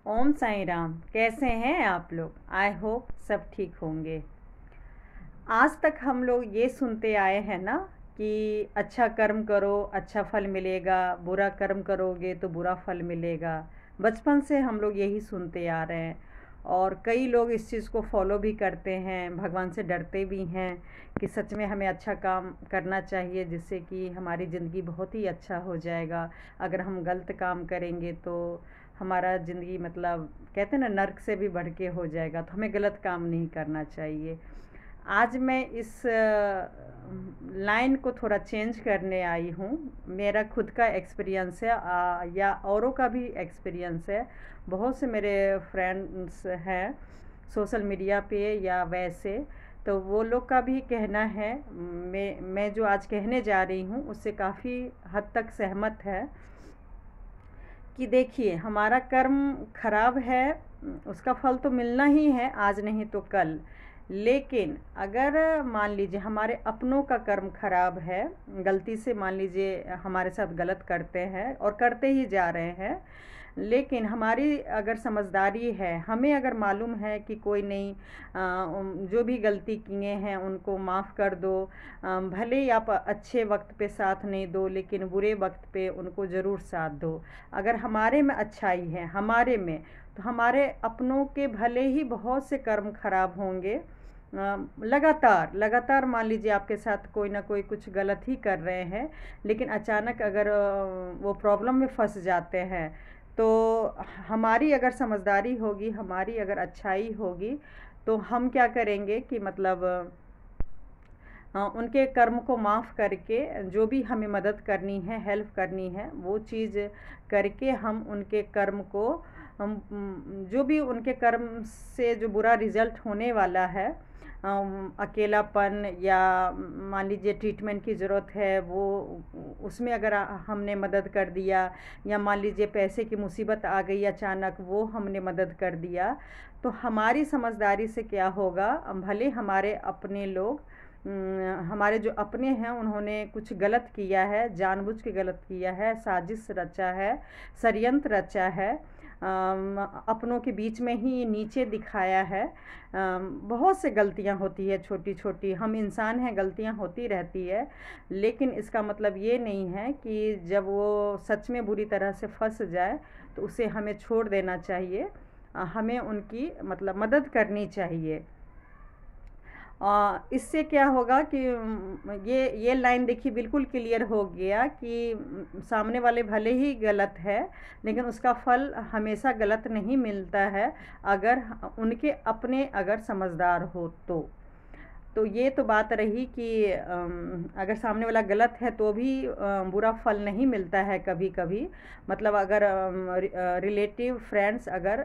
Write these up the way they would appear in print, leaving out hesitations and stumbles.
ओम साईं राम। कैसे हैं आप लोग? आई होप सब ठीक होंगे। आज तक हम लोग ये सुनते आए हैं ना कि अच्छा कर्म करो अच्छा फल मिलेगा, बुरा कर्म करोगे तो बुरा फल मिलेगा। बचपन से हम लोग यही सुनते आ रहे हैं और कई लोग इस चीज़ को फॉलो भी करते हैं, भगवान से डरते भी हैं कि सच में हमें अच्छा काम करना चाहिए जिससे कि हमारी ज़िंदगी बहुत ही अच्छा हो जाएगा। अगर हम गलत काम करेंगे तो हमारा ज़िंदगी मतलब कहते हैं ना नर्क से भी बढ़ के हो जाएगा, तो हमें गलत काम नहीं करना चाहिए। आज मैं इस लाइन को थोड़ा चेंज करने आई हूँ। मेरा खुद का एक्सपीरियंस है या औरों का भी एक्सपीरियंस है। बहुत से मेरे फ्रेंड्स हैं सोशल मीडिया पे या वैसे, तो वो लोग का भी कहना है, मैं जो आज कहने जा रही हूँ उससे काफ़ी हद तक सहमत है कि देखिए हमारा कर्म खराब है, उसका फल तो मिलना ही है आज नहीं तो कल। लेकिन अगर मान लीजिए हमारे अपनों का कर्म खराब है, गलती से मान लीजिए हमारे साथ गलत करते हैं और करते ही जा रहे हैं, लेकिन हमारी अगर समझदारी है, हमें अगर मालूम है कि कोई नहीं, जो भी गलती किए हैं उनको माफ़ कर दो। भले ही आप अच्छे वक्त पे साथ नहीं दो लेकिन बुरे वक्त पे उनको ज़रूर साथ दो। अगर हमारे में अच्छाई है हमारे में, तो हमारे अपनों के भले ही बहुत से कर्म खराब होंगे, लगातार लगातार मान लीजिए आपके साथ कोई ना कोई कुछ गलत ही कर रहे हैं, लेकिन अचानक अगर वो प्रॉब्लम में फंस जाते हैं, तो हमारी अगर समझदारी होगी, हमारी अगर अच्छाई होगी, तो हम क्या करेंगे कि मतलब उनके कर्म को माफ़ करके जो भी हमें मदद करनी है, हेल्प करनी है, वो चीज़ करके हम उनके कर्म को, हम जो भी उनके कर्म से जो बुरा रिज़ल्ट होने वाला है, अकेलापन या मान लीजिए ट्रीटमेंट की ज़रूरत है, वो उसमें अगर हमने मदद कर दिया, या मान लीजिए पैसे की मुसीबत आ गई अचानक, वो हमने मदद कर दिया, तो हमारी समझदारी से क्या होगा, भले हमारे अपने लोग, हमारे जो अपने हैं उन्होंने कुछ गलत किया है, जानबूझ के गलत किया है, साजिश रचा है, षड्यंत्र रचा है, अपनों के बीच में ही नीचे दिखाया है। बहुत से गलतियां होती है छोटी छोटी, हम इंसान हैं, गलतियां होती रहती है, लेकिन इसका मतलब ये नहीं है कि जब वो सच में बुरी तरह से फंस जाए तो उसे हमें छोड़ देना चाहिए। हमें उनकी मतलब मदद करनी चाहिए। इससे क्या होगा कि ये लाइन देखिए बिल्कुल क्लियर हो गया कि सामने वाले भले ही गलत है लेकिन उसका फल हमेशा गलत नहीं मिलता है, अगर उनके अपने अगर समझदार हो तो ये तो बात रही कि अगर सामने वाला गलत है तो भी बुरा फल नहीं मिलता है कभी कभी। मतलब अगर रिलेटिव फ्रेंड्स अगर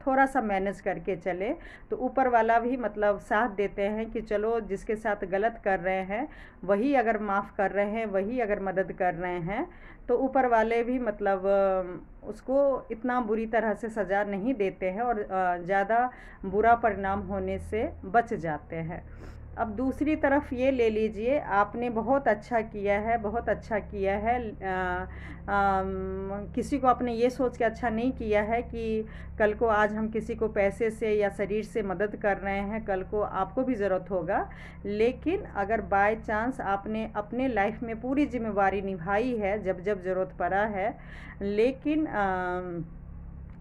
थोड़ा सा मैनेज करके चले तो ऊपर वाला भी मतलब साथ देते हैं कि चलो जिसके साथ गलत कर रहे हैं वही अगर माफ़ कर रहे हैं, वही अगर मदद कर रहे हैं, तो ऊपर वाले भी मतलब उसको इतना बुरी तरह से सज़ा नहीं देते हैं और ज़्यादा बुरा परिणाम होने से बच जाते हैं। अब दूसरी तरफ ये ले लीजिए, आपने बहुत अच्छा किया है, बहुत अच्छा किया है, किसी को आपने ये सोच के अच्छा नहीं किया है कि कल को आज हम किसी को पैसे से या शरीर से मदद कर रहे हैं, कल को आपको भी ज़रूरत होगा। लेकिन अगर बाय चांस आपने अपने लाइफ में पूरी जिम्मेवारी निभाई है जब जब ज़रूरत पड़ा है, लेकिन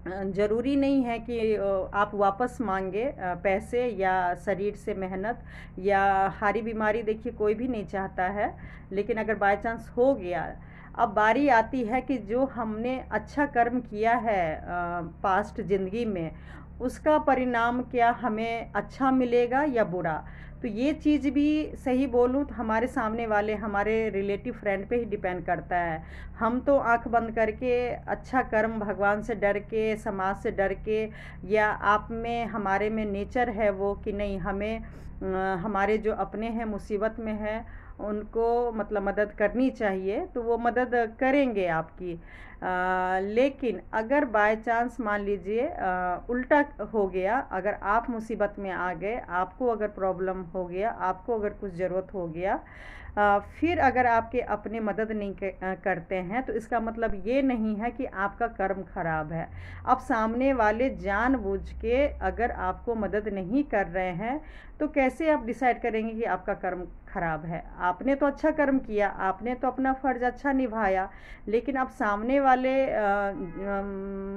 ज़रूरी नहीं है कि आप वापस मांगे पैसे या शरीर से मेहनत या हारी बीमारी, देखिए कोई भी नहीं चाहता है। लेकिन अगर बाय चांस हो गया, अब बारी आती है कि जो हमने अच्छा कर्म किया है पास्ट ज़िंदगी में, उसका परिणाम क्या हमें अच्छा मिलेगा या बुरा। तो ये चीज़ भी सही बोलूँ तो हमारे सामने वाले हमारे रिलेटिव फ्रेंड पे ही डिपेंड करता है। हम तो आंख बंद करके अच्छा कर्म भगवान से डर के, समाज से डर के, या आप में हमारे में नेचर है वो कि नहीं हमें हमारे जो अपने हैं मुसीबत में हैं उनको मतलब मदद करनी चाहिए, तो वो मदद करेंगे आपकी। लेकिन अगर बाय चांस मान लीजिए उल्टा हो गया, अगर आप मुसीबत में आ गए, आपको अगर प्रॉब्लम हो गया, आपको अगर कुछ ज़रूरत हो गया, फिर अगर आपके अपने मदद नहीं करते हैं तो इसका मतलब ये नहीं है कि आपका कर्म खराब है। अब सामने वाले जानबूझ के अगर आपको मदद नहीं कर रहे हैं तो कैसे आप डिसाइड करेंगे कि आपका कर्म खराब है? आपने तो अच्छा कर्म किया, आपने तो अपना फ़र्ज़ अच्छा निभाया, लेकिन अब सामने वाले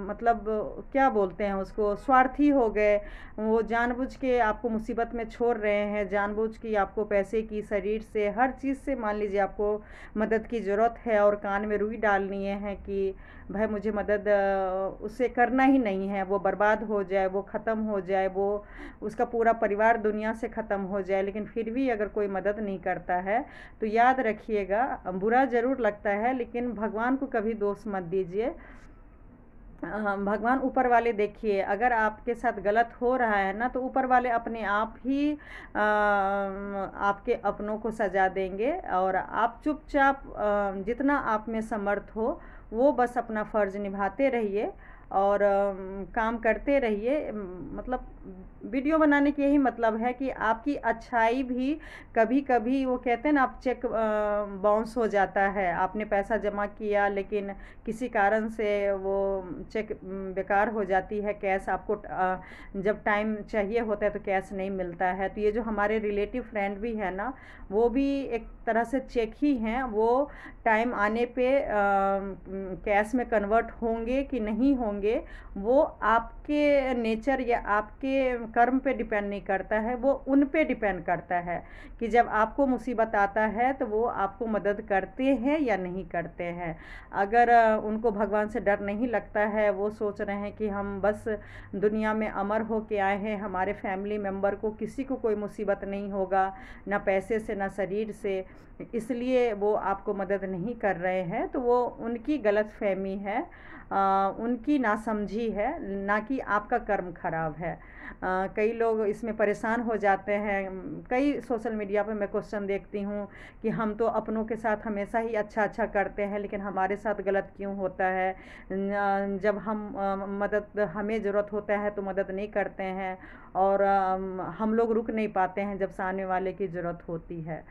मतलब क्या बोलते हैं उसको, स्वार्थी हो गए। वो जानबूझ के आपको मुसीबत में छोड़ रहे हैं, जानबूझ के आपको पैसे की, शरीर से, हर चीज़ से मान लीजिए आपको मदद की ज़रूरत है और कान में रुई डालनी है कि भाई मुझे मदद उससे करना ही नहीं है, वो बर्बाद हो जाए, वो ख़त्म हो जाए, वो उसका पूरा परिवार दुनिया से ख़त्म हो जाए, लेकिन फिर भी अगर कोई मदद नहीं करता है तो याद रखिएगा, बुरा ज़रूर लगता है लेकिन भगवान को कभी दोष मत दीजिए। भगवान ऊपर वाले देखिए, अगर आपके साथ गलत हो रहा है ना तो ऊपर वाले अपने आप ही आपके अपनों को सजा देंगे और आप चुपचाप जितना आप में समर्थ हो वो बस अपना फ़र्ज़ निभाते रहिए और काम करते रहिए। मतलब वीडियो बनाने के यही मतलब है कि आपकी अच्छाई भी कभी कभी, वो कहते हैं ना, आप चेक बाउंस हो जाता है, आपने पैसा जमा किया लेकिन किसी कारण से वो चेक बेकार हो जाती है, कैश आपको जब टाइम चाहिए होता है तो कैश नहीं मिलता है। तो ये जो हमारे रिलेटिव फ्रेंड भी है ना, वो भी एक तरह से चेक ही हैं, वो टाइम आने पे कैश में कन्वर्ट होंगे कि नहीं होंगे वो आपके नेचर या आपके कर्म पे डिपेंड नहीं करता है, वो उन पे डिपेंड करता है कि जब आपको मुसीबत आता है तो वो आपको मदद करते हैं या नहीं करते हैं। अगर उनको भगवान से डर नहीं लगता है, वो सोच रहे हैं कि हम बस दुनिया में अमर हो के आए हैं, हमारे फैमिली मेम्बर को किसी को कोई मुसीबत नहीं होगा, ना पैसे से ना शरीर से, इसलिए वो आपको मदद नहीं कर रहे हैं, तो वो उनकी गलतफहमी है, उनकी नासमझी है, ना कि आपका कर्म खराब है। कई लोग इसमें परेशान हो जाते हैं। कई सोशल मीडिया पे मैं क्वेश्चन देखती हूँ कि हम तो अपनों के साथ हमेशा ही अच्छा अच्छा करते हैं लेकिन हमारे साथ गलत क्यों होता है, जब हम मदद, हमें ज़रूरत होता है तो मदद नहीं करते हैं और हम लोग रुक नहीं पाते हैं जब सामने वाले की ज़रूरत होती है।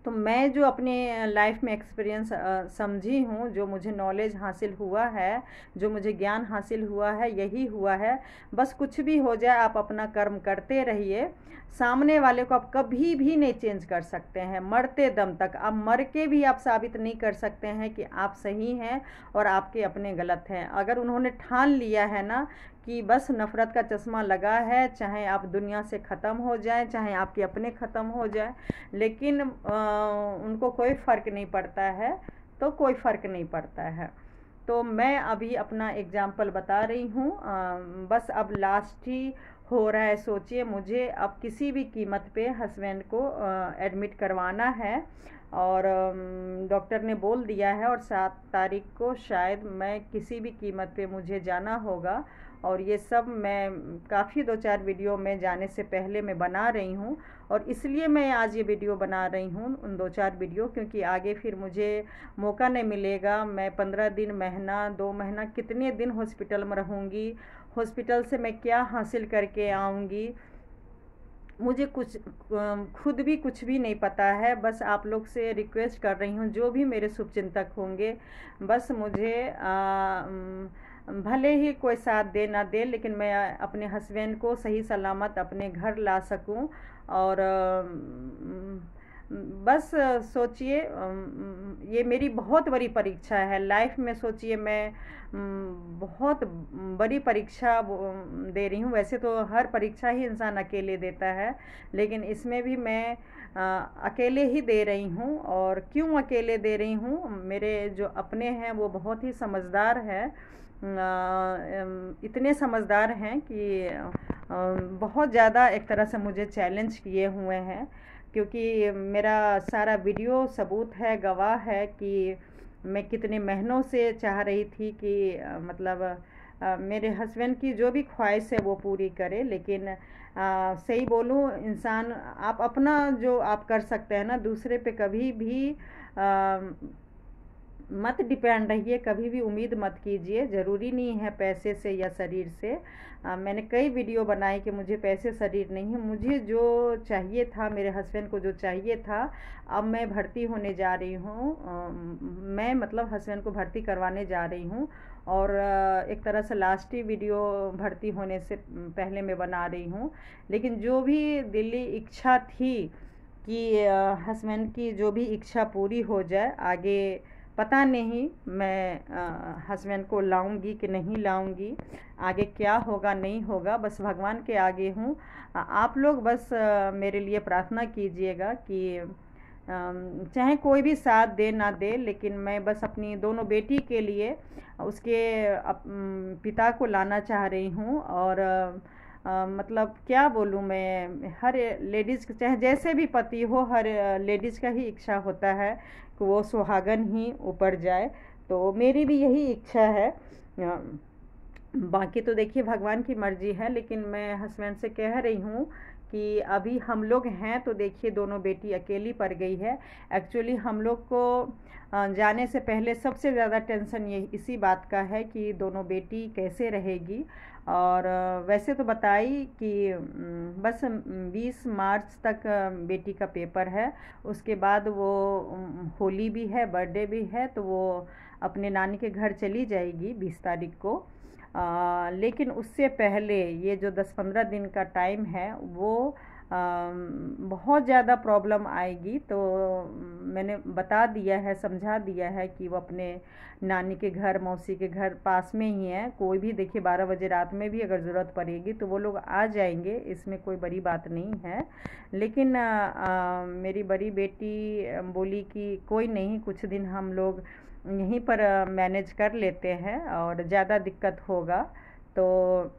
तो मैं जो अपने लाइफ में एक्सपीरियंस समझी हूँ, जो मुझे नॉलेज हासिल हुआ है, जो मुझे ज्ञान हासिल हुआ है, यही हुआ है, बस कुछ भी हो जाए आप अपना कर्म करते रहिए। सामने वाले को आप कभी भी नहीं चेंज कर सकते हैं, मरते दम तक। आप मर के भी आप साबित नहीं कर सकते हैं कि आप सही हैं और आपके अपने गलत हैं। अगर उन्होंने ठान लिया है ना कि बस नफ़रत का चश्मा लगा है, चाहे आप दुनिया से ख़त्म हो जाएं, चाहे आपके अपने ख़त्म हो जाएं, लेकिन उनको कोई फ़र्क नहीं पड़ता है, तो कोई फ़र्क नहीं पड़ता है। तो मैं अभी अपना एग्ज़ाम्पल बता रही हूँ, बस अब लास्ट ही हो रहा है। सोचिए, मुझे अब किसी भी कीमत पे हस्बैंड को एडमिट करवाना है और डॉक्टर ने बोल दिया है और 7 तारीख को शायद मैं किसी भी कीमत पे मुझे जाना होगा। और ये सब मैं काफ़ी 2-4 वीडियो में जाने से पहले मैं बना रही हूँ और इसलिए मैं आज ये वीडियो बना रही हूँ, उन 2-4 वीडियो, क्योंकि आगे फिर मुझे मौका नहीं मिलेगा। मैं 15 दिन, महीना, 2 महीना, कितने दिन हॉस्पिटल में रहूँगी, हॉस्पिटल से मैं क्या हासिल करके आऊँगी, मुझे कुछ खुद भी कुछ भी नहीं पता है। बस आप लोग से रिक्वेस्ट कर रही हूँ, जो भी मेरे शुभचिंतक होंगे, बस मुझे भले ही कोई साथ दे ना दे, लेकिन मैं अपने हस्बैंड को सही सलामत अपने घर ला सकूं। और बस सोचिए, ये मेरी बहुत बड़ी परीक्षा है लाइफ में। सोचिए, मैं बहुत बड़ी परीक्षा दे रही हूँ। वैसे तो हर परीक्षा ही इंसान अकेले देता है, लेकिन इसमें भी मैं अकेले ही दे रही हूँ। और क्यों अकेले दे रही हूँ, मेरे जो अपने हैं वो बहुत ही समझदार हैं, इतने समझदार हैं कि बहुत ज़्यादा एक तरह से मुझे चैलेंज किए हुए हैं, क्योंकि मेरा सारा वीडियो सबूत है, गवाह है कि मैं कितने महीनों से चाह रही थी कि मतलब मेरे हस्बैंड की जो भी ख्वाहिश है वो पूरी करे। लेकिन सही बोलूँ, इंसान, आप अपना जो आप कर सकते हैं ना, दूसरे पे कभी भी मत डिपेंड रहिए, कभी भी उम्मीद मत कीजिए, ज़रूरी नहीं है पैसे से या शरीर से। मैंने कई वीडियो बनाए कि मुझे पैसे शरीर नहीं है, मुझे जो चाहिए था, मेरे हस्बैंड को जो चाहिए था, अब मैं भर्ती होने जा रही हूँ। मैं मतलब हस्बैंड को भर्ती करवाने जा रही हूँ, और एक तरह से लास्ट ही वीडियो भर्ती होने से पहले मैं बना रही हूँ। लेकिन जो भी दिली इच्छा थी कि हस्बैंड की जो भी इच्छा पूरी हो जाए, आगे पता नहीं मैं हस्बैंड को लाऊंगी कि नहीं लाऊंगी, आगे क्या होगा नहीं होगा, बस भगवान के आगे हूँ। आप लोग बस मेरे लिए प्रार्थना कीजिएगा कि चाहे कोई भी साथ दे ना दे, लेकिन मैं बस अपनी दोनों बेटी के लिए उसके पिता को लाना चाह रही हूँ। और मतलब क्या बोलूँ मैं, हर लेडीज़ चाहे जैसे भी पति हो, हर लेडीज़ का ही इच्छा होता है कि वो सुहागन ही ऊपर जाए। तो मेरी भी यही इच्छा है। बाकी तो देखिए भगवान की मर्जी है, लेकिन मैं हस्बैंड से कह रही हूँ कि अभी हम लोग हैं तो देखिए दोनों बेटी अकेली पड़ गई है। एक्चुअली हम लोग को जाने से पहले सबसे ज़्यादा टेंशन ये इसी बात का है कि दोनों बेटी कैसे रहेगी। और वैसे तो बताई कि बस 20 मार्च तक बेटी का पेपर है, उसके बाद वो होली भी है, बर्थडे भी है, तो वो अपने नानी के घर चली जाएगी 20 तारीख को। लेकिन उससे पहले ये जो 10-15 दिन का टाइम है वो बहुत ज़्यादा प्रॉब्लम आएगी। तो मैंने बता दिया है, समझा दिया है कि वो अपने नानी के घर, मौसी के घर पास में ही है। कोई भी देखिए 12 बजे रात में भी अगर ज़रूरत पड़ेगी तो वो लोग आ जाएंगे, इसमें कोई बड़ी बात नहीं है। लेकिन मेरी बड़ी बेटी बोली कि कोई नहीं, कुछ दिन हम लोग यहीं पर मैनेज कर लेते हैं, और ज़्यादा दिक्कत होगा तो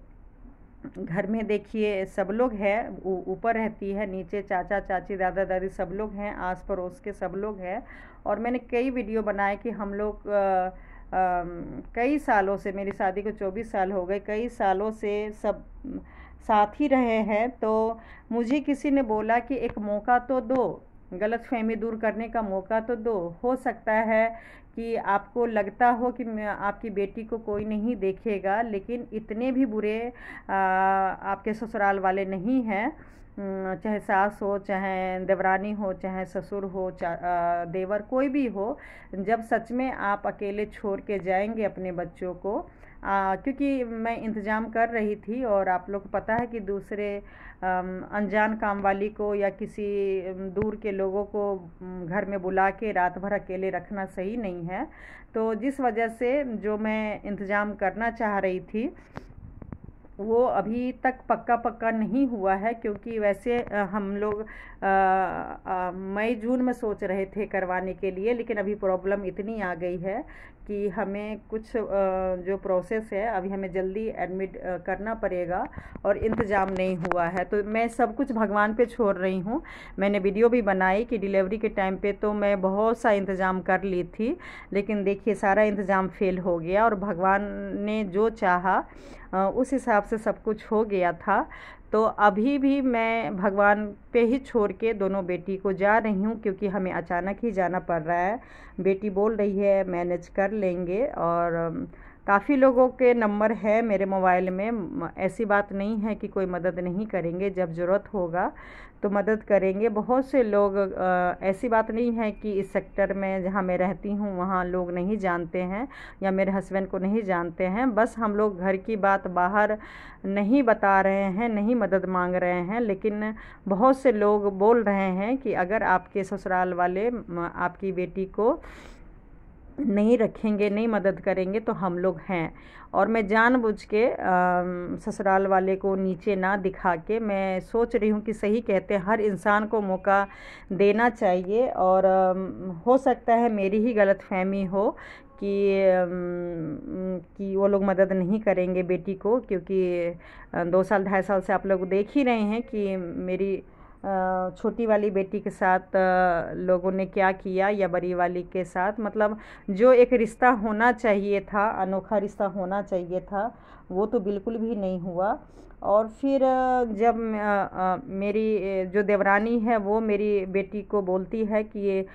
घर में देखिए सब लोग हैं, ऊपर रहती है, नीचे चाचा चाची दादा दादी सब लोग हैं, आस पड़ोस के सब लोग हैं। और मैंने कई वीडियो बनाए कि हम लोग कई सालों से, मेरी शादी को 24 साल हो गए, कई सालों से सब साथ ही रहे हैं। तो मुझे किसी ने बोला कि एक मौका तो दो, गलतफहमी दूर करने का मौका तो दो। हो सकता है कि आपको लगता हो कि आपकी बेटी को कोई नहीं देखेगा, लेकिन इतने भी बुरे आपके ससुराल वाले नहीं हैं। चाहे सास हो, चाहे देवरानी हो, चाहे ससुर हो, देवर कोई भी हो, जब सच में आप अकेले छोड़ के जाएंगे अपने बच्चों को, क्योंकि मैं इंतज़ाम कर रही थी, और आप लोग को पता है कि दूसरे अनजान काम वाली को या किसी दूर के लोगों को घर में बुला के रात भर अकेले रखना सही नहीं है। तो जिस वजह से जो मैं इंतज़ाम करना चाह रही थी वो अभी तक पक्का नहीं हुआ है, क्योंकि वैसे हम लोग मई जून में सोच रहे थे करवाने के लिए, लेकिन अभी प्रॉब्लम इतनी आ गई है कि हमें कुछ जो प्रोसेस है अभी हमें जल्दी एडमिट करना पड़ेगा, और इंतज़ाम नहीं हुआ है। तो मैं सब कुछ भगवान पे छोड़ रही हूँ। मैंने वीडियो भी बनाई कि डिलीवरी के टाइम पे तो मैं बहुत सा इंतज़ाम कर ली थी, लेकिन देखिए सारा इंतज़ाम फेल हो गया, और भगवान ने जो चाहा उस हिसाब से सब कुछ हो गया था। तो अभी भी मैं भगवान पे ही छोड़ के दोनों बेटी को जा रही हूँ, क्योंकि हमें अचानक ही जाना पड़ रहा है। बेटी बोल रही है मैनेज कर लेंगे, और काफ़ी लोगों के नंबर है मेरे मोबाइल में, ऐसी बात नहीं है कि कोई मदद नहीं करेंगे, जब ज़रूरत होगा तो मदद करेंगे। बहुत से लोग, ऐसी बात नहीं है कि इस सेक्टर में जहाँ मैं रहती हूँ वहाँ लोग नहीं जानते हैं या मेरे हस्बैंड को नहीं जानते हैं, बस हम लोग घर की बात बाहर नहीं बता रहे हैं, नहीं मदद मांग रहे हैं। लेकिन बहुत से लोग बोल रहे हैं कि अगर आपके ससुराल वाले आपकी बेटी को नहीं रखेंगे, नहीं मदद करेंगे तो हम लोग हैं। और मैं जानबूझ के ससुराल वाले को नीचे ना दिखा के, मैं सोच रही हूँ कि सही कहते हैं, हर इंसान को मौका देना चाहिए। और हो सकता है मेरी ही गलतफहमी हो कि वो लोग मदद नहीं करेंगे बेटी को, क्योंकि 2 साल 2.5 साल से आप लोग देख ही रहे हैं कि मेरी छोटी वाली बेटी के साथ लोगों ने क्या किया या बड़ी वाली के साथ, मतलब जो एक रिश्ता होना चाहिए था, अनोखा रिश्ता होना चाहिए था, वो तो बिल्कुल भी नहीं हुआ। और फिर जब मेरी जो देवरानी है वो मेरी बेटी को बोलती है कि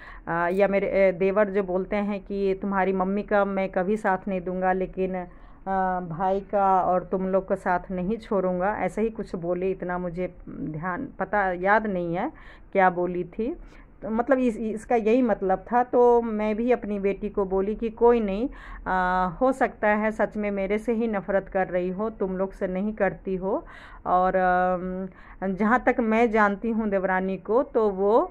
या मेरे देवर जो बोलते हैं कि तुम्हारी मम्मी का मैं कभी साथ नहीं दूंगा, लेकिन भाई का और तुम लोग का साथ नहीं छोड़ूंगा, ऐसा ही कुछ बोले। इतना मुझे ध्यान पता याद नहीं है क्या बोली थी। तो मतलब इसका यही मतलब था। तो मैं भी अपनी बेटी को बोली कि कोई नहीं, हो सकता है सच में मेरे से ही नफ़रत कर रही हो, तुम लोग से नहीं करती हो। और जहाँ तक मैं जानती हूँ देवरानी को, तो वो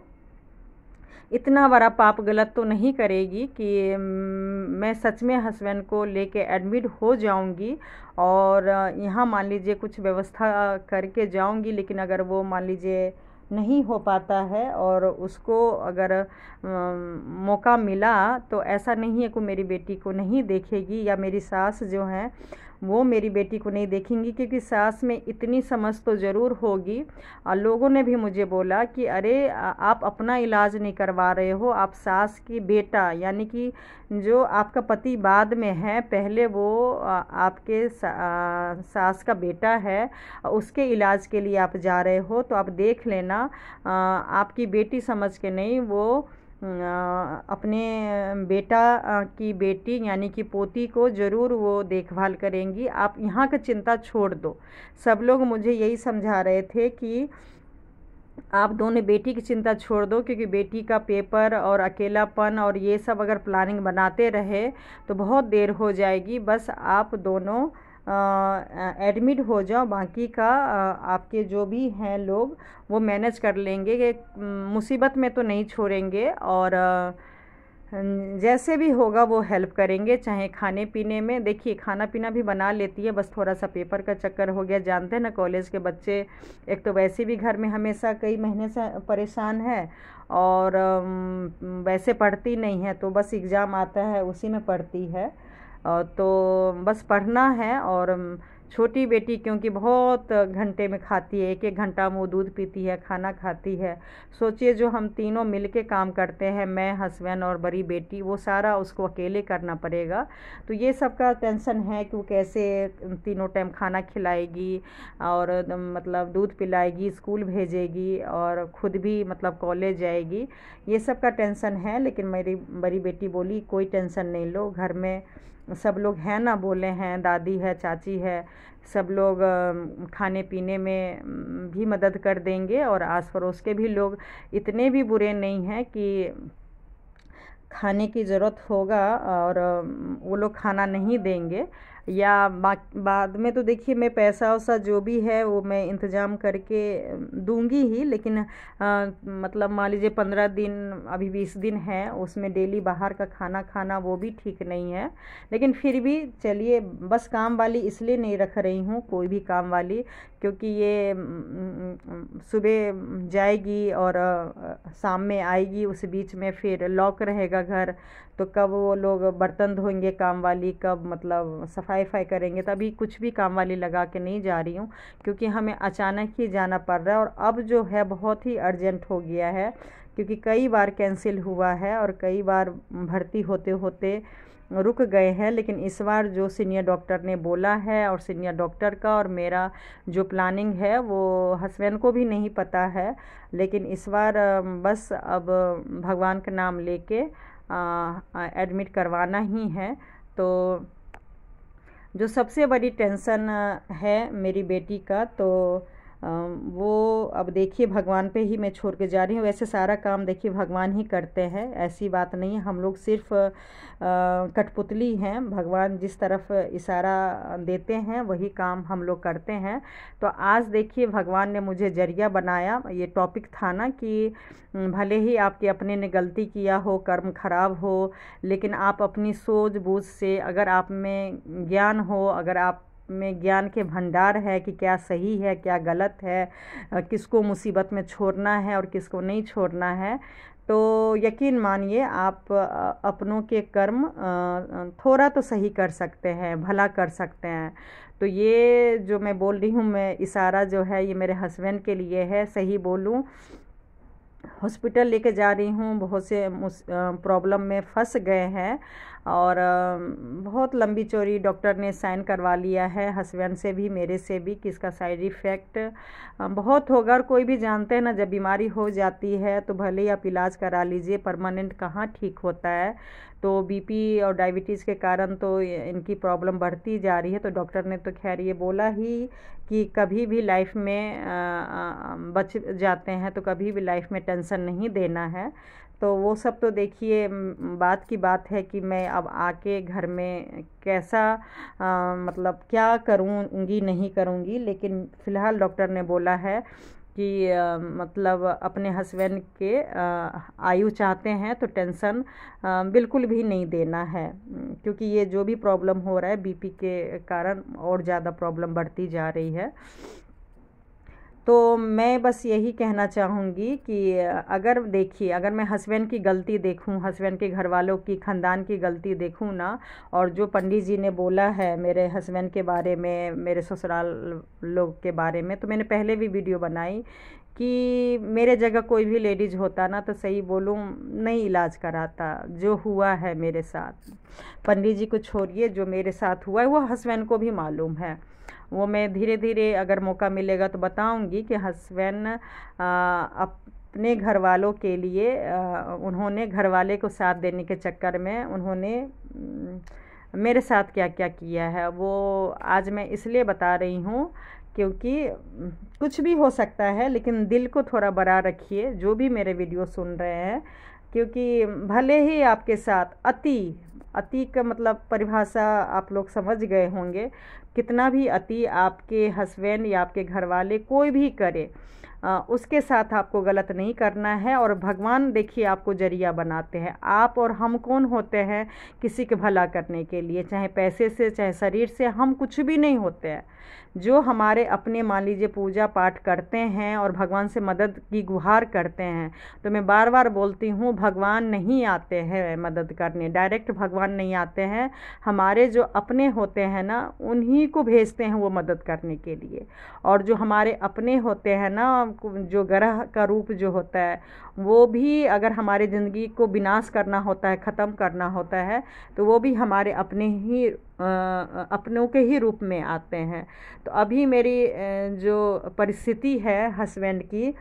इतना बड़ा पाप गलत तो नहीं करेगी कि मैं सच में हस्बैंड को लेके एडमिट हो जाऊंगी और यहाँ मान लीजिए कुछ व्यवस्था करके जाऊंगी, लेकिन अगर वो मान लीजिए नहीं हो पाता है और उसको अगर मौका मिला, तो ऐसा नहीं है कि मेरी बेटी को नहीं देखेगी या मेरी सास जो हैं वो मेरी बेटी को नहीं देखेंगी, क्योंकि सास में इतनी समझ तो ज़रूर होगी। और लोगों ने भी मुझे बोला कि अरे आप अपना इलाज नहीं करवा रहे हो, आप सास की बेटा यानी कि जो आपका पति बाद में है, पहले वो आपके सास का बेटा है, उसके इलाज के लिए आप जा रहे हो, तो आप देख लेना आपकी बेटी समझ के नहीं, वो अपने बेटा की बेटी यानी कि पोती को ज़रूर वो देखभाल करेंगी। आप यहाँ का चिंता छोड़ दो। सब लोग मुझे यही समझा रहे थे कि आप दोनों बेटी की चिंता छोड़ दो, क्योंकि बेटी का पेपर और अकेलापन और ये सब अगर प्लानिंग बनाते रहे तो बहुत देर हो जाएगी। बस आप दोनों एडमिट हो जाओ, बाकी का आपके जो भी हैं लोग वो मैनेज कर लेंगे, कि मुसीबत में तो नहीं छोड़ेंगे। और जैसे भी होगा वो हेल्प करेंगे, चाहे खाने पीने में। देखिए खाना पीना भी बना लेती है, बस थोड़ा सा पेपर का चक्कर हो गया। जानते हैं ना कॉलेज के बच्चे एक तो वैसे भी घर में हमेशा कई महीने से परेशान है, और वैसे पढ़ती नहीं है, तो बस एग्ज़ाम आता है उसी में पढ़ती है। तो बस पढ़ना है। और छोटी बेटी क्योंकि बहुत घंटे में खाती है, एक एक घंटा में वो दूध पीती है, खाना खाती है। सोचिए जो हम तीनों मिल के काम करते हैं, मैं, हस्बैंड और बड़ी बेटी, वो सारा उसको अकेले करना पड़ेगा। तो ये सब का टेंशन है कि वो कैसे तीनों टाइम खाना खिलाएगी और मतलब दूध पिलाएगी, स्कूल भेजेगी और ख़ुद भी मतलब कॉलेज जाएगी, ये सब का टेंशन है। लेकिन मेरी बड़ी बेटी बोली कोई टेंशन नहीं लो, घर में सब लोग हैं ना, बोले हैं, दादी है, चाची है, सब लोग खाने पीने में भी मदद कर देंगे। और आस पड़ोस के भी लोग इतने भी बुरे नहीं हैं कि खाने की ज़रूरत होगा और वो लोग खाना नहीं देंगे। या बाद में तो देखिए मैं पैसा वैसा जो भी है वो मैं इंतज़ाम करके दूंगी ही, लेकिन मतलब मान लीजिए 15 दिन, अभी 20 दिन है, उसमें डेली बाहर का खाना खाना वो भी ठीक नहीं है। लेकिन फिर भी चलिए, बस काम वाली इसलिए नहीं रख रही हूँ, कोई भी काम वाली, क्योंकि ये सुबह जाएगी और शाम में आएगी, उस बीच में फिर लॉक रहेगा घर, तो कब वो लोग बर्तन धोएंगे काम वाली, कब मतलब सफाई करेंगे। तभी कुछ भी काम वाली लगा के नहीं जा रही हूँ, क्योंकि हमें अचानक ही जाना पड़ रहा है। और अब जो है बहुत ही अर्जेंट हो गया है, क्योंकि कई बार कैंसिल हुआ है और कई बार भर्ती होते होते रुक गए हैं। लेकिन इस बार जो सीनियर डॉक्टर ने बोला है, और सीनियर डॉक्टर का और मेरा जो प्लानिंग है वो हस्बैंड को भी नहीं पता है, लेकिन इस बार बस अब भगवान का नाम लेके एडमिट करवाना ही है। तो जो सबसे बड़ी टेंशन है मेरी बेटी का, तो वो अब देखिए भगवान पे ही मैं छोड़ के जा रही हूँ। वैसे सारा काम देखिए भगवान ही करते हैं, ऐसी बात नहीं है, हम लोग सिर्फ कठपुतली हैं। भगवान जिस तरफ इशारा देते हैं वही काम हम लोग करते हैं। तो आज देखिए भगवान ने मुझे जरिया बनाया। ये टॉपिक था ना कि भले ही आपके अपने ने गलती किया हो, कर्म खराब हो, लेकिन आप अपनी सूझबूझ से, अगर आप में ज्ञान हो, अगर आप में ज्ञान के भंडार है कि क्या सही है क्या गलत है, किसको मुसीबत में छोड़ना है और किसको नहीं छोड़ना है। तो यकीन मानिए आप अपनों के कर्म थोड़ा तो सही कर सकते हैं, भला कर सकते हैं। तो ये जो मैं बोल रही हूँ, मैं इशारा जो है ये मेरे हस्बैंड के लिए है। सही बोलूँ, हॉस्पिटल लेके जा रही हूँ, बहुत से प्रॉब्लम में फंस गए हैं और बहुत लंबी चौड़ी डॉक्टर ने साइन करवा लिया है, हस्बैंड से भी मेरे से भी, कि इसका साइड इफ़ेक्ट बहुत होगा। और कोई भी जानते हैं ना, जब बीमारी हो जाती है तो भले ही आप इलाज करा लीजिए, परमानेंट कहाँ ठीक होता है। तो बीपी और डायबिटीज़ के कारण तो इनकी प्रॉब्लम बढ़ती जा रही है। तो डॉक्टर ने तो खैर ये बोला ही कि कभी भी लाइफ में बच जाते हैं तो कभी भी लाइफ में टेंशन नहीं देना है। तो वो सब तो देखिए बात की बात है कि मैं अब आके घर में कैसा मतलब क्या करूँगी नहीं करूँगी। लेकिन फ़िलहाल डॉक्टर ने बोला है कि मतलब अपने हस्बैंड के आयु चाहते हैं तो टेंशन बिल्कुल भी नहीं देना है, क्योंकि ये जो भी प्रॉब्लम हो रहा है बीपी के कारण और ज़्यादा प्रॉब्लम बढ़ती जा रही है। तो मैं बस यही कहना चाहूँगी कि अगर देखिए, अगर मैं हस्बैंड की गलती देखूँ, हस्बैंड के घर वालों की, ख़ानदान की गलती देखूँ ना, और जो पंडित जी ने बोला है मेरे हस्बैंड के बारे में, मेरे ससुराल लोग के बारे में, तो मैंने पहले भी वीडियो बनाई कि मेरे जगह कोई भी लेडीज़ होता ना तो सही बोलूँ नहीं इलाज कराता। जो हुआ है मेरे साथ, पंडित जी को छोड़िए, जो मेरे साथ हुआ है वो हस्बैंड को भी मालूम है। वो मैं धीरे धीरे अगर मौका मिलेगा तो बताऊंगी कि हस्बैंड अपने घर वालों के लिए उन्होंने घर वाले को साथ देने के चक्कर में उन्होंने मेरे साथ क्या क्या किया है, वो आज मैं इसलिए बता रही हूँ क्योंकि कुछ भी हो सकता है, लेकिन दिल को थोड़ा बड़ा रखिए जो भी मेरे वीडियो सुन रहे हैं। क्योंकि भले ही आपके साथ अति का मतलब परिभाषा आप लोग समझ गए होंगे, कितना भी अति आपके हस्बैंड या आपके घर वाले कोई भी करे, उसके साथ आपको गलत नहीं करना है। और भगवान देखिए आपको जरिया बनाते हैं। आप और हम कौन होते हैं किसी के भला करने के लिए, चाहे पैसे से चाहे शरीर से, हम कुछ भी नहीं होते हैं। जो हमारे अपने मान लीजिए पूजा पाठ करते हैं और भगवान से मदद की गुहार करते हैं, तो मैं बार बार बोलती हूँ भगवान नहीं आते हैं मदद करने, डायरेक्ट भगवान नहीं आते हैं। हमारे जो अपने होते हैं ना उन्हीं को भेजते हैं वो मदद करने के लिए। और जो हमारे अपने होते हैं ना, जो ग्रह का रूप जो होता है, वो भी अगर हमारे ज़िंदगी को विनाश करना होता है, ख़त्म करना होता है, तो वो भी हमारे अपने ही अपनों के ही रूप में आते हैं। तो अभी मेरी जो परिस्थिति है हस्बैंड की,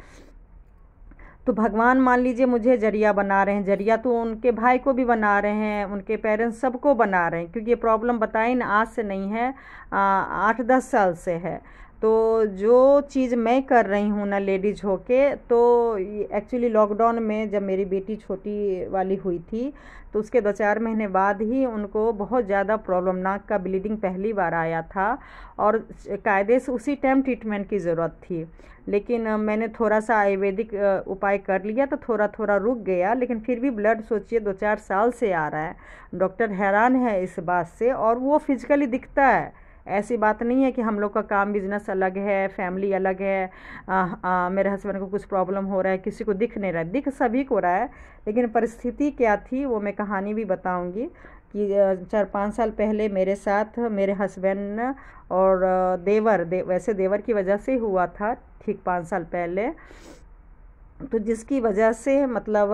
तो भगवान मान लीजिए मुझे जरिया बना रहे हैं। जरिया तो उनके भाई को भी बना रहे हैं, उनके पेरेंट्स सबको बना रहे हैं, क्योंकि ये प्रॉब्लम बताई ना आज से नहीं है, 8-10 साल से है। तो जो चीज़ मैं कर रही हूँ ना लेडीज होके, तो एक्चुअली लॉकडाउन में जब मेरी बेटी छोटी वाली हुई थी तो उसके 2-4 महीने बाद ही उनको बहुत ज़्यादा प्रॉब्लम, नाक का ब्लीडिंग पहली बार आया था और कायदे से उसी टाइम ट्रीटमेंट की ज़रूरत थी। लेकिन मैंने थोड़ा सा आयुर्वेदिक उपाय कर लिया तो थोड़ा थोड़ा रुक गया, लेकिन फिर भी ब्लड सोचिए 2-4 साल से आ रहा है। डॉक्टर हैरान है इस बात से, और वो फिजिकली दिखता है। ऐसी बात नहीं है कि हम लोग का काम बिजनेस अलग है, फैमिली अलग है। मेरे हस्बैंड को कुछ प्रॉब्लम हो रहा है, किसी को दिख नहीं रहा है, दिख सभी को रहा है, लेकिन परिस्थिति क्या थी वो मैं कहानी भी बताऊंगी। कि 4-5 साल पहले मेरे साथ मेरे हस्बैंड और वैसे देवर की वजह से हुआ था, ठीक 5 साल पहले। तो जिसकी वजह से मतलब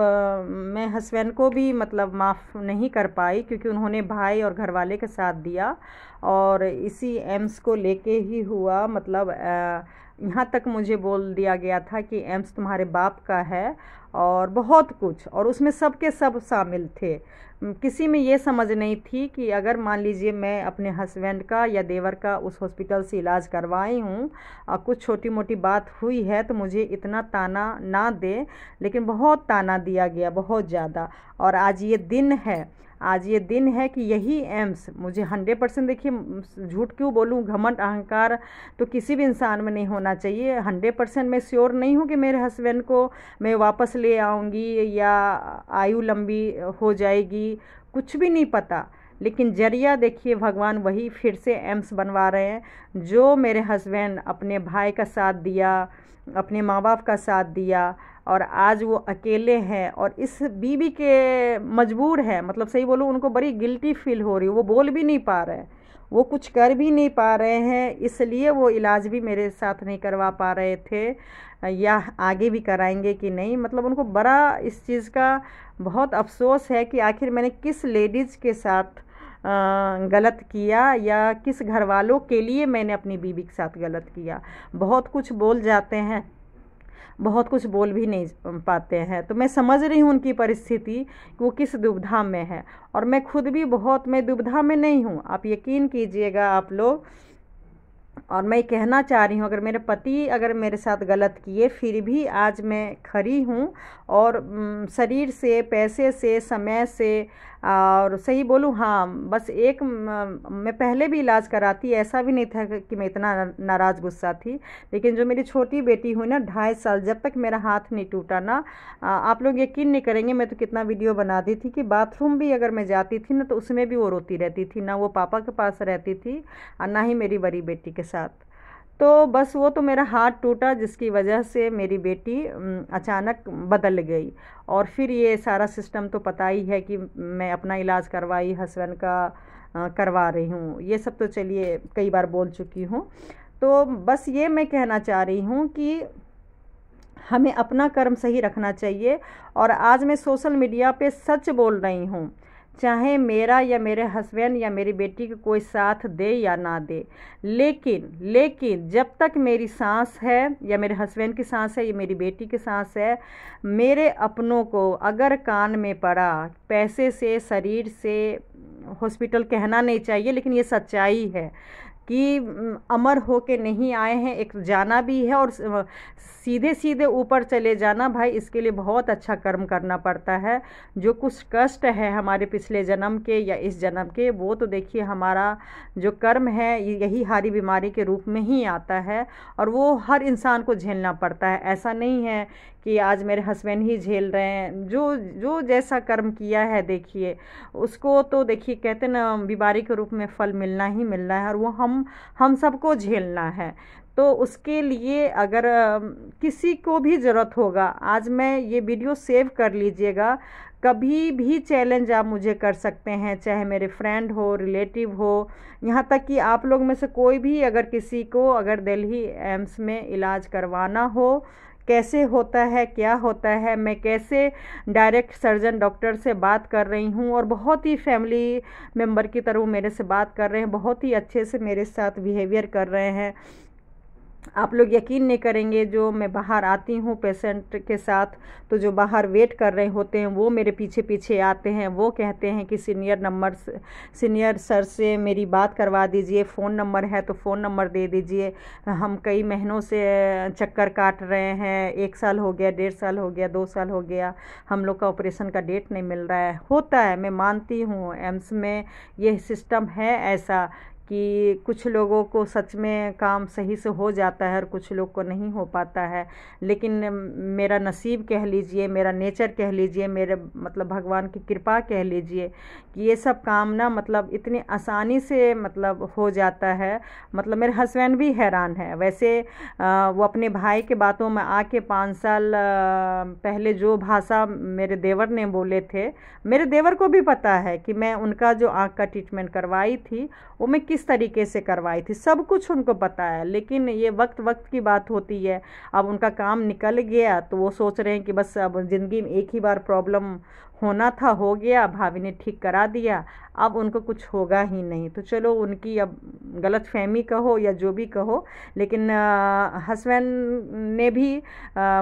मैं हस्बैंड को भी मतलब माफ़ नहीं कर पाई, क्योंकि उन्होंने भाई और घरवाले के साथ दिया, और इसी एम्स को लेके ही हुआ। मतलब यहाँ तक मुझे बोल दिया गया था कि एम्स तुम्हारे बाप का है, और बहुत कुछ, और उसमें सब के सब शामिल थे। किसी में ये समझ नहीं थी कि अगर मान लीजिए मैं अपने हस्बैंड का या देवर का उस हॉस्पिटल से इलाज करवाई हूँ और कुछ छोटी मोटी बात हुई है तो मुझे इतना ताना ना दे, लेकिन बहुत ताना दिया गया, बहुत ज़्यादा। और आज ये दिन है कि यही एम्स मुझे 100%, देखिए झूठ क्यों बोलूँ, घमंड अहंकार तो किसी भी इंसान में नहीं होना चाहिए। 100% मैं श्योर नहीं हूँ कि मेरे हस्बैंड को मैं वापस ले आऊँगी या आयु लंबी हो जाएगी, कुछ भी नहीं पता। लेकिन जरिया देखिए भगवान वही फिर से एम्स बनवा रहे हैं। जो मेरे हस्बैंड अपने भाई का साथ दिया, अपने माँ बाप का साथ दिया, और आज वो अकेले हैं और इस बीवी के मजबूर है, मतलब सही बोलूँ उनको बड़ी गिल्टी फील हो रही है, वो बोल भी नहीं पा रहे हैं, वो कुछ कर भी नहीं पा रहे हैं, इसलिए वो इलाज भी मेरे साथ नहीं करवा पा रहे थे, या आगे भी कराएंगे कि नहीं। मतलब उनको बड़ा इस चीज़ का बहुत अफसोस है कि आखिर मैंने किस लेडीज़ के साथ गलत किया, या किस घर वालों के लिए मैंने अपनी बीवी के साथ गलत किया। बहुत कुछ बोल जाते हैं, बहुत कुछ बोल भी नहीं पाते हैं। तो मैं समझ रही हूँ उनकी परिस्थिति कि वो किस दुविधा में है, और मैं खुद भी बहुत, मैं दुविधा में नहीं हूँ, आप यकीन कीजिएगा आप लोग। और मैं कहना चाह रही हूँ, अगर मेरे पति अगर मेरे साथ गलत किए, फिर भी आज मैं खड़ी हूँ, और शरीर से, पैसे से, समय से, और सही बोलूँ हाँ, बस एक मैं पहले भी इलाज कराती, ऐसा भी नहीं था कि मैं इतना नाराज़ गुस्सा थी। लेकिन जो मेरी छोटी बेटी हुई ना, 2.5 साल, जब तक मेरा हाथ नहीं टूटा ना, आप लोग यकीन नहीं करेंगे, मैं तो कितना वीडियो बनाती थी कि बाथरूम भी अगर मैं जाती थी ना, तो उसमें भी वो रोती रहती थी, ना वो पापा के पास रहती थी और ना ही मेरी बड़ी बेटी के साथ। तो बस वो तो मेरा हाथ टूटा, जिसकी वजह से मेरी बेटी अचानक बदल गई। और फिर ये सारा सिस्टम तो पता ही है कि मैं अपना इलाज करवाई, हस्बैंड का करवा रही हूँ, ये सब तो चलिए कई बार बोल चुकी हूँ। तो बस ये मैं कहना चाह रही हूँ कि हमें अपना कर्म सही रखना चाहिए। और आज मैं सोशल मीडिया पे सच बोल रही हूँ, चाहे मेरा या मेरे हस्बैंड या मेरी बेटी को कोई साथ दे या ना दे, लेकिन जब तक मेरी सांस है, या मेरे हस्बैंड की सांस है, या मेरी बेटी की सांस है, मेरे अपनों को अगर कान में पड़ा, पैसे से, शरीर से, हॉस्पिटल कहना नहीं चाहिए, लेकिन ये सच्चाई है कि अमर हो के नहीं आए हैं, एक जाना भी है, और सीधे सीधे ऊपर चले जाना, भाई इसके लिए बहुत अच्छा कर्म करना पड़ता है। जो कुछ कष्ट है हमारे पिछले जन्म के या इस जन्म के, वो तो देखिए हमारा जो कर्म है यही हारी बीमारी के रूप में ही आता है, और वो हर इंसान को झेलना पड़ता है। ऐसा नहीं है कि आज मेरे हस्बैंड ही झेल रहे हैं, जो जो जैसा कर्म किया है देखिए उसको तो देखिए, कहते ना बीमारी के रूप में फल मिलना ही मिलना है, और वो हम सबको झेलना है। तो उसके लिए अगर किसी को भी ज़रूरत होगा, आज मैं ये वीडियो सेव कर लीजिएगा, कभी भी चैलेंज आप मुझे कर सकते हैं, चाहे मेरे फ्रेंड हो, रिलेटिव हो, यहाँ तक कि आप लोग में से कोई भी अगर किसी को अगर दिल्ली एम्स में इलाज करवाना हो, कैसे होता है, क्या होता है, मैं कैसे डायरेक्ट सर्जन डॉक्टर से बात कर रही हूँ, और बहुत ही फैमिली मेम्बर की तरह वो मेरे से बात कर रहे हैं, बहुत ही अच्छे से मेरे साथ बिहेवियर कर रहे हैं। आप लोग यकीन नहीं करेंगे, जो मैं बाहर आती हूँ पेशेंट के साथ, तो जो बाहर वेट कर रहे होते हैं वो मेरे पीछे पीछे आते हैं, वो कहते हैं कि सीनियर सर से मेरी बात करवा दीजिए, फ़ोन नंबर है तो फ़ोन नंबर दे दीजिए, हम कई महीनों से चक्कर काट रहे हैं, 1 साल हो गया, 1.5 साल हो गया, 2 साल हो गया, हम लोग का ऑपरेशन का डेट नहीं मिल रहा है। होता है, मैं मानती हूँ एम्स में ये सिस्टम है ऐसा कि कुछ लोगों को सच में काम सही से हो जाता है और कुछ लोग को नहीं हो पाता है, लेकिन मेरा नसीब कह लीजिए, मेरा नेचर कह लीजिए, मेरे मतलब भगवान की कृपा कह लीजिए कि ये सब काम ना मतलब इतनी आसानी से मतलब हो जाता है। मतलब मेरे हस्बैंड भी हैरान है। वैसे वो अपने भाई के बातों में आके 5 साल पहले जो भाषा मेरे देवर ने बोले थे, मेरे देवर को भी पता है कि मैं उनका जो आँख का ट्रीटमेंट करवाई थी वो मैं किस तरीके से करवाई थी, सब कुछ उनको पता है। लेकिन ये वक्त वक्त की बात होती है, अब उनका काम निकल गया तो वो सोच रहे हैं कि बस अब ज़िंदगी में एक ही बार प्रॉब्लम होना था, हो गया, भाभी ने ठीक करा दिया, अब उनको कुछ होगा ही नहीं। तो चलो उनकी अब गलत फहमी कहो या जो भी कहो, लेकिन हस्बैंड ने भी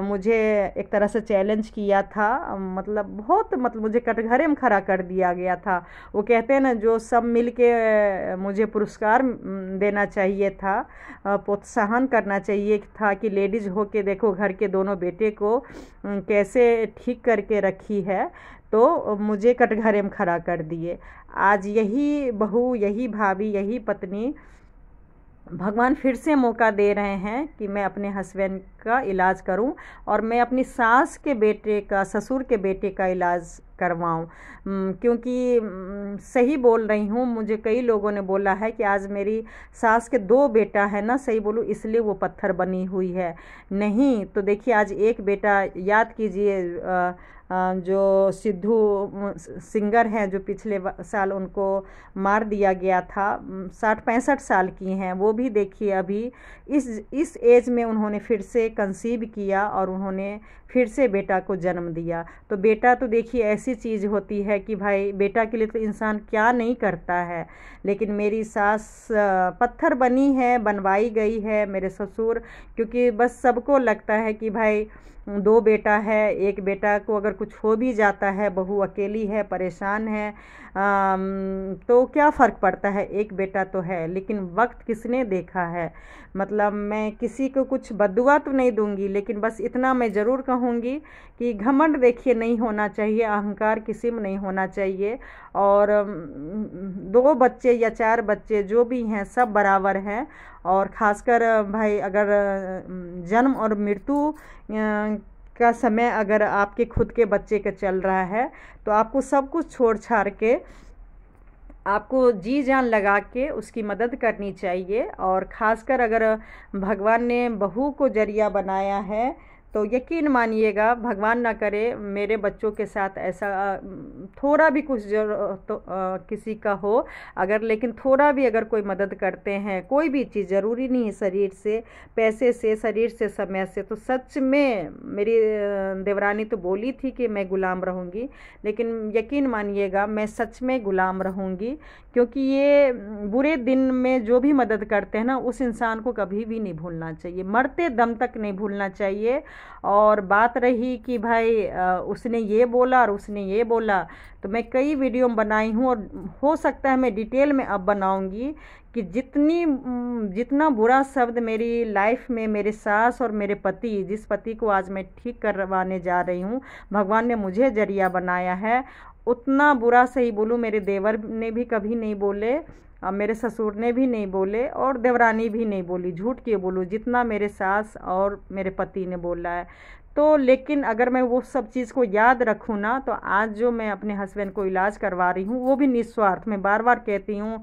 मुझे एक तरह से चैलेंज किया था, मतलब बहुत मतलब मुझे कटघरे में खड़ा कर दिया गया था। वो कहते हैं ना, जो सब मिल के मुझे पुरस्कार देना चाहिए था, प्रोत्साहन करना चाहिए था कि लेडीज़ हो के देखो घर के दोनों बेटे को कैसे ठीक करके रखी है, तो मुझे कटघरे में खड़ा कर दिए। आज यही बहू, यही भाभी, यही पत्नी, भगवान फिर से मौका दे रहे हैं कि मैं अपने हस्बैंड का इलाज करूं, और मैं अपनी सास के बेटे का, ससुर के बेटे का इलाज करवाऊँ। क्योंकि सही बोल रही हूँ, मुझे कई लोगों ने बोला है कि आज मेरी सास के 2 बेटा है ना, सही बोलूँ इसलिए वो पत्थर बनी हुई है। नहीं तो देखिए, आज एक बेटा, याद कीजिए जो सिद्धू सिंगर हैं जो पिछले साल उनको मार दिया गया था, 60-65 साल की हैं, वो भी देखिए अभी इस एज में उन्होंने फिर से कंसीव किया और उन्होंने फिर से बेटा को जन्म दिया। तो बेटा तो देखिए ऐसी चीज़ होती है कि भाई बेटा के लिए तो इंसान क्या नहीं करता है। लेकिन मेरी सास पत्थर बनी है, बनवाई गई है। मेरे ससुर, क्योंकि बस सबको लगता है कि भाई 2 बेटा है, एक बेटा को अगर कुछ हो भी जाता है, बहू अकेली है, परेशान है, तो क्या फ़र्क पड़ता है, एक बेटा तो है। लेकिन वक्त किसने देखा है। मतलब मैं किसी को कुछ बद्दुआ तो नहीं दूंगी, लेकिन बस इतना मैं ज़रूर कहूँगी कि घमंड देखिए नहीं होना चाहिए, अहंकार किसी में नहीं होना चाहिए। और 2 बच्चे या 4 बच्चे जो भी हैं सब बराबर हैं। और ख़ासकर भाई अगर जन्म और मृत्यु का समय अगर आपके खुद के बच्चे का चल रहा है, तो आपको सब कुछ छोड़ छाड़ के आपको जी जान लगा के उसकी मदद करनी चाहिए। और ख़ासकर अगर भगवान ने बहू को ज़रिया बनाया है, तो यकीन मानिएगा, भगवान ना करे मेरे बच्चों के साथ ऐसा थोड़ा भी कुछ तो किसी का हो अगर, लेकिन थोड़ा भी अगर कोई मदद करते हैं, कोई भी चीज़, ज़रूरी नहीं है शरीर से, पैसे से, शरीर से, समय से, तो सच में मेरी देवरानी तो बोली थी कि मैं ग़ुलाम रहूँगी, लेकिन यकीन मानिएगा मैं सच में ग़ुलाम रहूँगी। क्योंकि ये बुरे दिन में जो भी मदद करते हैं ना, उस इंसान को कभी भी नहीं भूलना चाहिए, मरते दम तक नहीं भूलना चाहिए। और बात रही कि भाई उसने ये बोला और उसने ये बोला, तो मैं कई वीडियो बनाई हूँ और हो सकता है मैं डिटेल में अब बनाऊँगी कि जितना बुरा शब्द मेरी लाइफ में मेरे सास और मेरे पति, जिस पति को आज मैं ठीक करवाने जा रही हूँ, भगवान ने मुझे ज़रिया बनाया है, उतना बुरा, सही बोलूँ, मेरे देवर ने भी कभी नहीं बोले, मेरे ससुर ने भी नहीं बोले और देवरानी भी नहीं बोली, झूठ क्यों बोलूँ, जितना मेरे सास और मेरे पति ने बोला है। तो लेकिन अगर मैं वो सब चीज़ को याद रखूँ ना, तो आज जो मैं अपने हस्बैंड को इलाज करवा रही हूँ वो भी निस्वार्थ, मैं बार बार कहती हूँ,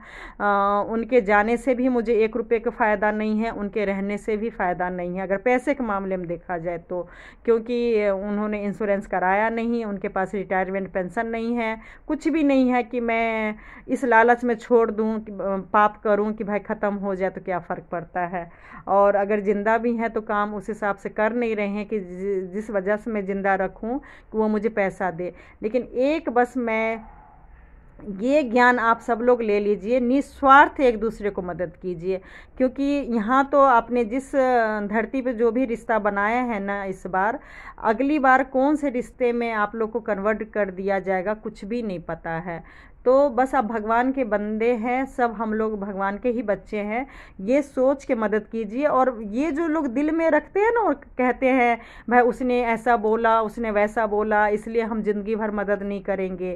उनके जाने से भी मुझे 1 रुपये का फ़ायदा नहीं है, उनके रहने से भी फ़ायदा नहीं है अगर पैसे के मामले में देखा जाए तो। क्योंकि उन्होंने इंश्योरेंस कराया नहीं, उनके पास रिटायरमेंट पेंशन नहीं है, कुछ भी नहीं है कि मैं इस लालच में छोड़ दूँ कि पाप करूँ कि भाई ख़त्म हो जाए तो क्या फ़र्क पड़ता है। और अगर ज़िंदा भी हैं तो काम उस हिसाब से कर नहीं रहे हैं कि जिस वजह से मैं ज़िंदा रखूं कि वो मुझे पैसा दे। लेकिन एक बस मैं ये ज्ञान आप सब लोग ले लीजिए, निस्वार्थ एक दूसरे को मदद कीजिए। क्योंकि यहाँ तो आपने जिस धरती पे जो भी रिश्ता बनाया है ना, इस बार अगली बार कौन से रिश्ते में आप लोग को कन्वर्ट कर दिया जाएगा कुछ भी नहीं पता है। तो बस आप भगवान के बंदे हैं, सब हम लोग भगवान के ही बच्चे हैं, ये सोच के मदद कीजिए। और ये जो लोग दिल में रखते हैं ना और कहते हैं भाई उसने ऐसा बोला, उसने वैसा बोला, इसलिए हम ज़िंदगी भर मदद नहीं करेंगे,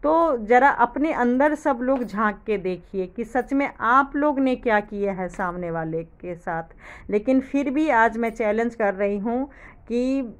तो ज़रा अपने अंदर सब लोग झांक के देखिए कि सच में आप लोग ने क्या किया है सामने वाले के साथ। लेकिन फिर भी आज मैं चैलेंज कर रही हूँ कि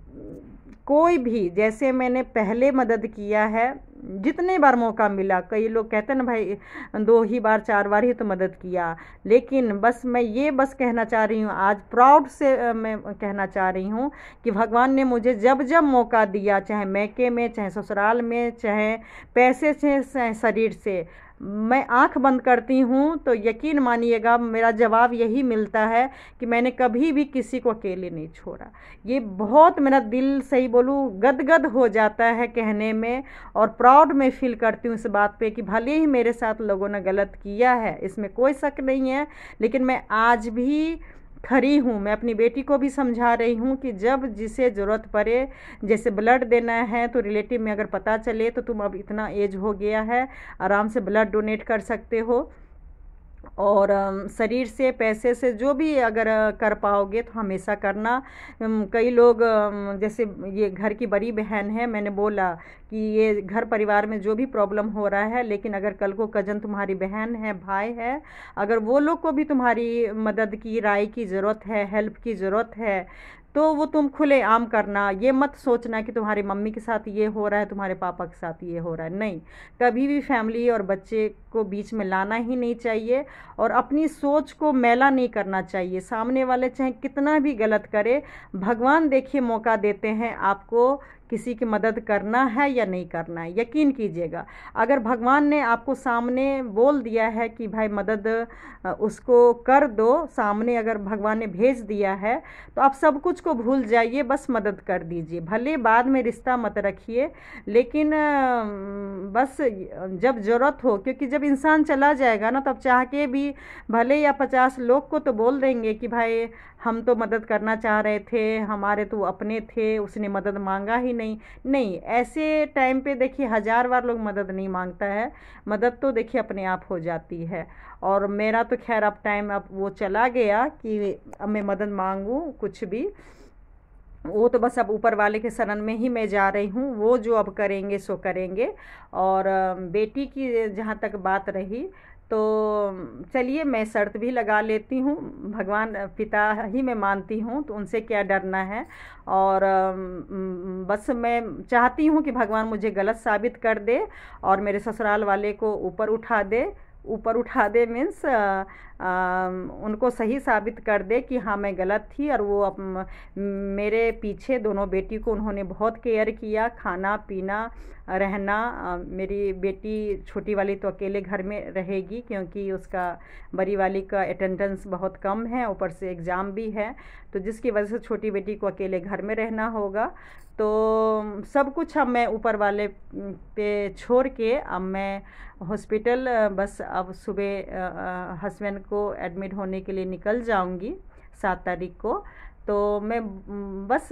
कोई भी, जैसे मैंने पहले मदद किया है, जितने बार मौका मिला, कई लोग कहते हैं ना भाई 2 ही बार 4 बार ही तो मदद किया, लेकिन बस मैं ये बस कहना चाह रही हूँ, आज प्राउड से मैं कहना चाह रही हूँ कि भगवान ने मुझे जब जब मौका दिया, चाहे मैके में, चाहे ससुराल में, चाहे पैसे से, चाहे शरीर से, मैं आंख बंद करती हूँ तो यकीन मानिएगा मेरा जवाब यही मिलता है कि मैंने कभी भी किसी को अकेले नहीं छोड़ा। ये बहुत, मेरा दिल, सही बोलूँ, गदगद हो जाता है कहने में, और प्राउड में फील करती हूँ इस बात पे कि भले ही मेरे साथ लोगों ने गलत किया है, इसमें कोई शक नहीं है, लेकिन मैं आज भी खरी हूँ। मैं अपनी बेटी को भी समझा रही हूँ कि जब जिसे ज़रूरत पड़े, जैसे ब्लड देना है तो रिलेटिव में अगर पता चले तो तुम अब इतना एज हो गया है, आराम से ब्लड डोनेट कर सकते हो, और शरीर से, पैसे से, जो भी अगर कर पाओगे तो हमेशा करना। कई लोग, जैसे ये घर की बड़ी बहन है, मैंने बोला कि ये घर परिवार में जो भी प्रॉब्लम हो रहा है, लेकिन अगर कल को कज़न तुम्हारी बहन है, भाई है, अगर वो लोग को भी तुम्हारी मदद की, राय की ज़रूरत है, हेल्प की ज़रूरत है, तो वो तुम खुलेआम करना, ये मत सोचना कि तुम्हारी मम्मी के साथ ये हो रहा है, तुम्हारे पापा के साथ ये हो रहा है, नहीं। कभी भी फैमिली और बच्चे को बीच में लाना ही नहीं चाहिए, और अपनी सोच को मैला नहीं करना चाहिए। सामने वाले चाहे कितना भी गलत करे, भगवान देखिए मौका देते हैं आपको किसी की मदद करना है या नहीं करना है। यकीन कीजिएगा, अगर भगवान ने आपको सामने बोल दिया है कि भाई मदद उसको कर दो, सामने अगर भगवान ने भेज दिया है, तो आप सब कुछ को भूल जाइए, बस मदद कर दीजिए। भले बाद में रिश्ता मत रखिए, लेकिन बस जब ज़रूरत हो, क्योंकि जब इंसान चला जाएगा ना, तब चाह के भी भले या 50 लोग को तो बोल देंगे कि भाई हम तो मदद करना चाह रहे थे, हमारे तो अपने थे, उसने मदद मांगा ही नहीं। नहीं, ऐसे टाइम पे देखिए 1000 बार लोग मदद नहीं मांगता है, मदद तो देखिए अपने आप हो जाती है। और मेरा तो खैर अब टाइम अब वो चला गया कि अब मैं मदद मांगूं कुछ भी, वो तो बस अब ऊपर वाले के शरण में ही मैं जा रही हूँ, वो जो अब करेंगे सो करेंगे। और बेटी की जहाँ तक बात रही, तो चलिए मैं शर्त भी लगा लेती हूँ, भगवान पिता ही मैं मानती हूँ, तो उनसे क्या डरना है। और बस मैं चाहती हूँ कि भगवान मुझे गलत साबित कर दे और मेरे ससुराल वाले को ऊपर उठा दे। ऊपर उठा दे मीन्स उनको सही साबित कर दे कि हाँ मैं गलत थी, और वो मेरे पीछे दोनों बेटी को उन्होंने बहुत केयर किया, खाना पीना रहना। मेरी बेटी छोटी वाली तो अकेले घर में रहेगी, क्योंकि उसका बड़ी वाली का अटेंडेंस बहुत कम है, ऊपर से एग्ज़ाम भी है, तो जिसकी वजह से छोटी बेटी को अकेले घर में रहना होगा। तो सब कुछ अब मैं ऊपर वाले पे छोड़ के अब मैं हॉस्पिटल बस अब सुबह हस्बैंड को एडमिट होने के लिए निकल जाऊंगी 7 तारीख को। तो मैं बस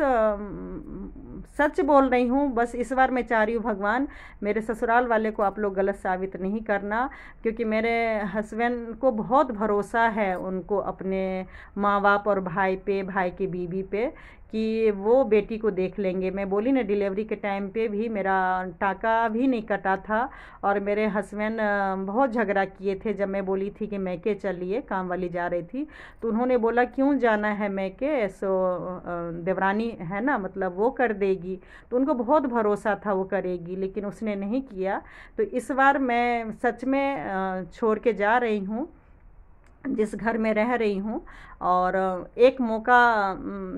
सच बोल रही हूँ, बस इस बार मैं चाह रही हूँ भगवान मेरे ससुराल वाले को आप लोग गलत साबित नहीं करना, क्योंकि मेरे हस्बैंड को बहुत भरोसा है उनको अपने माँ बाप और भाई पे, भाई की बीवी पे, कि वो बेटी को देख लेंगे। मैं बोली ना, डिलीवरी के टाइम पे भी मेरा टाका भी नहीं कटा था, और मेरे हस्बैंड बहुत झगड़ा किए थे जब मैं बोली थी कि मैके चलिए, काम वाली जा रही थी, तो उन्होंने बोला क्यों जाना है मैके, सो देवरानी है ना, मतलब वो कर देगी। तो उनको बहुत भरोसा था वो करेगी, लेकिन उसने नहीं किया। तो इस बार मैं सच में छोड़ के जा रही हूँ जिस घर में रह रही हूँ, और एक मौका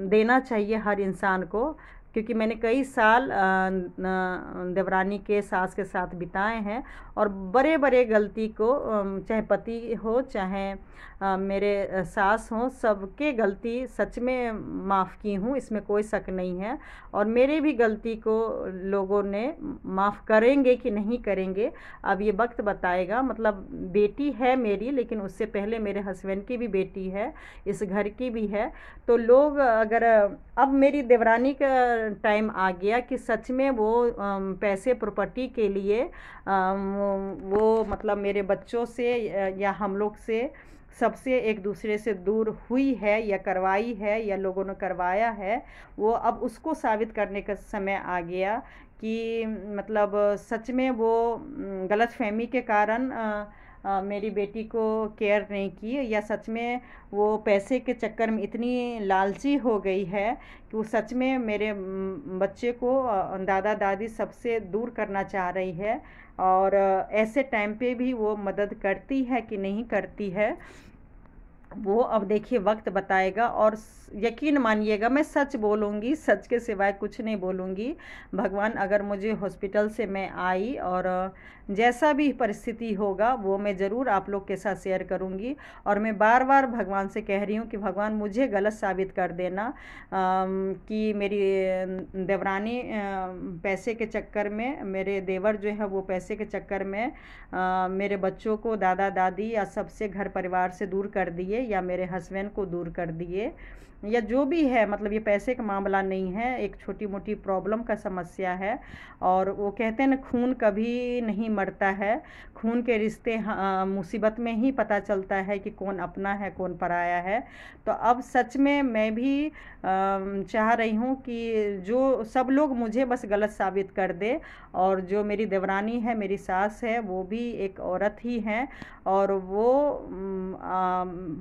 देना चाहिए हर इंसान को, क्योंकि मैंने कई साल देवरानी के सास के साथ बिताए हैं, और बड़े बड़े गलती को चाहे पति हो चाहे मेरे सास हों, सबके गलती सच में माफ़ की हूँ, इसमें कोई शक नहीं है। और मेरे भी गलती को लोगों ने माफ़ करेंगे कि नहीं करेंगे, अब ये वक्त बताएगा। मतलब बेटी है मेरी, लेकिन उससे पहले मेरे हस्बैंड की भी बेटी है, इस घर की भी है। तो लोग अगर अब मेरी देवरानी का टाइम आ गया कि सच में वो पैसे प्रॉपर्टी के लिए वो मतलब मेरे बच्चों से या हम लोग से सबसे एक दूसरे से दूर हुई है या करवाई है या लोगों ने करवाया है, वो अब उसको साबित करने का समय आ गया कि मतलब सच में वो गलतफहमी के कारण मेरी बेटी को केयर नहीं की, या सच में वो पैसे के चक्कर में इतनी लालची हो गई है कि वो सच में मेरे बच्चे को दादा दादी सबसे दूर करना चाह रही है। और ऐसे टाइम पे भी वो मदद करती है कि नहीं करती है, वो अब देखिए वक्त बताएगा। और यकीन मानिएगा मैं सच बोलूँगी, सच के सिवाय कुछ नहीं बोलूँगी। भगवान अगर मुझे हॉस्पिटल से मैं आई, और जैसा भी परिस्थिति होगा वो मैं ज़रूर आप लोग के साथ शेयर करूँगी। और मैं बार बार भगवान से कह रही हूँ कि भगवान मुझे गलत साबित कर देना कि मेरी देवरानी पैसे के चक्कर में, मेरे देवर जो है वो पैसे के चक्कर में मेरे बच्चों को दादा दादी या सबसे घर परिवार से दूर कर दिए, या मेरे हस्बैंड को दूर कर दिए, या जो भी है। मतलब ये पैसे का मामला नहीं है, एक छोटी मोटी प्रॉब्लम का समस्या है। और वो कहते हैं ना, खून कभी नहीं मरता है, खून के रिश्ते मुसीबत में ही पता चलता है कि कौन अपना है कौन पराया है। तो अब सच में मैं भी चाह रही हूँ कि जो सब लोग मुझे बस गलत साबित कर दे, और जो मेरी देवरानी है, मेरी सास है, वो भी एक औरत ही हैं, और वो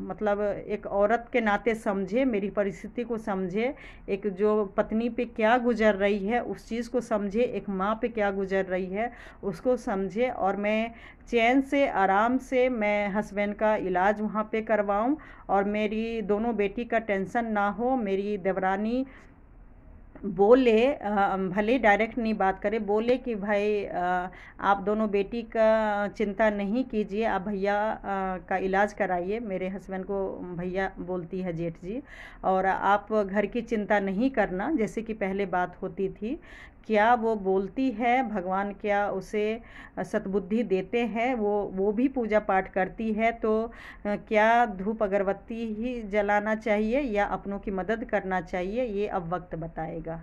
मतलब एक औरत के नाते समझे, मेरी परिस्थिति को समझे, एक जो पत्नी पे क्या गुजर रही है उस चीज़ को समझे, एक माँ पे क्या गुजर रही है उसको समझे, और मैं चैन से आराम से मैं हस्बैंड का इलाज वहाँ पे करवाऊँ, और मेरी दोनों बेटी का टेंशन ना हो। मेरी देवरानी बोले, भले डायरेक्ट नहीं बात करे, बोले कि भाई आप दोनों बेटी का चिंता नहीं कीजिए, आप भैया का इलाज कराइए। मेरे हस्बैंड को भैया बोलती है जेठ जी। और आप घर की चिंता नहीं करना, जैसे कि पहले बात होती थी। क्या वो बोलती है, भगवान क्या उसे सद्बुद्धि देते हैं, वो भी पूजा पाठ करती है, तो क्या धूप अगरबत्ती ही जलाना चाहिए या अपनों की मदद करना चाहिए, ये अब वक्त बताएगा।